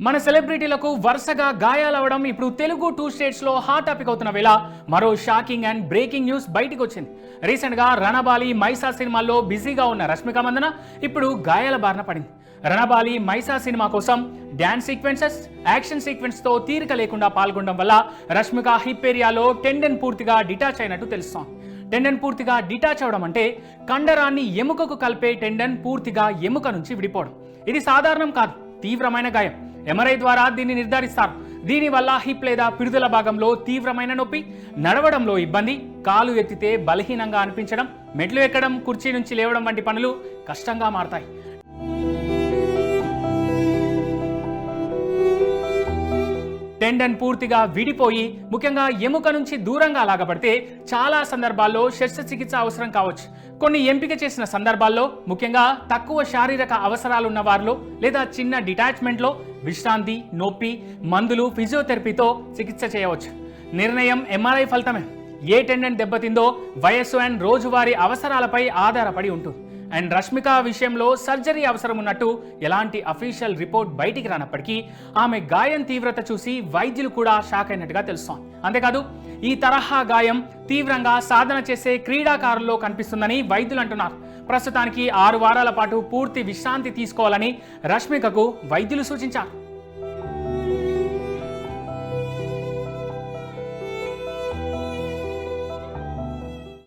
మన సెలబ్రిటీలకు వరుసగా గాయాలవడం ఇప్పుడు తెలుగు 2 స్టేట్స్లో హాట్ టాపిక్ అవుతున్న వేళ మరో షాకింగ్ అండ్ బ్రేకింగ్ న్యూస్ బయటికి వచ్చింది. రీసెంట్గా రణబాలి మైసా సినిమాల్లో బిజీగా ఉన్న రష్మిక మందన ఇప్పుడు గాయాల బారిన పడింది. రణబాలి మైసా సినిమా కోసం డ్యాన్స్ సీక్వెన్సెస్, యాక్షన్ సీక్వెన్స్తో తీరిక లేకుండా పాల్గొనడం వల్ల రష్మిక హిప్ ఏరియాలో టెండన్ పూర్తిగా డిటాచ్ అయినట్టు తెలుస్తోంది. టెండన్ పూర్తిగా డిటాచ్ అవడం అంటే కండరాన్ని ఎముకకు కలిపే టెండన్ పూర్తిగా ఎముక నుంచి విడిపోవడం. ఇది సాధారణం కాదు, తీవ్రమైన గాయం. ఎంఆర్ఐ ద్వారా దీన్ని నిర్ధారిస్తారు. దీనివల్ల హిప్ లేదా పిడుదల భాగంలో తీవ్రమైన నొప్పి, నడవడంలో ఇబ్బంది, కాలు ఎత్తితే బలహీనంగా అనిపించడం, మెట్లు ఎక్కడం, కుర్చీ నుంచి లేవడం వంటి పనులు కష్టంగా మారతాయి. టెండన్ పూర్తిగా విడిపోయి ముఖ్యంగా ఎముక నుంచి దూరంగా లాగబడితే చాలా సందర్భాల్లో శస్త్రచికిత్స అవసరం కావచ్చు. కొన్ని ఎంపిక చేసిన సందర్భాల్లో, ముఖ్యంగా తక్కువ శారీరక అవసరాలు ఉన్న వారిలో లేదా చిన్న డిటాచ్మెంట్లో విశ్రాంతి, నొప్పి, మందులు, ఫిజియోథెరపీతో చికిత్స చేయవచ్చు. నిర్ణయం ఎంఆర్ఐ ఫలితమే. ఏ టెండన్ దెబ్బతిందో వయస్సు అండ్ రోజువారీ అవసరాలపై ఆధారపడి ఉంటుంది. అండ్ రష్మిక విషయంలో సర్జరీ అవసరం ఉన్నట్టు ఎలాంటి అఫీషియల్ రిపోర్ట్ బయటికి రానప్పటికీ ఆమె గాయం తీవ్రత చూసి వైద్యులు కూడా షాక్ అయినట్టుగా తెలుస్తోంది. అంతేకాదు, ఈ తరహా గాయం తీవ్రంగా సాధన చేసే క్రీడాకారుల్లో కనిపిస్తుందని వైద్యులు అంటున్నారు. ప్రస్తుతానికి 6 వారాల పాటు పూర్తి విశ్రాంతి తీసుకోవాలని రష్మికకు వైద్యులు సూచించారు.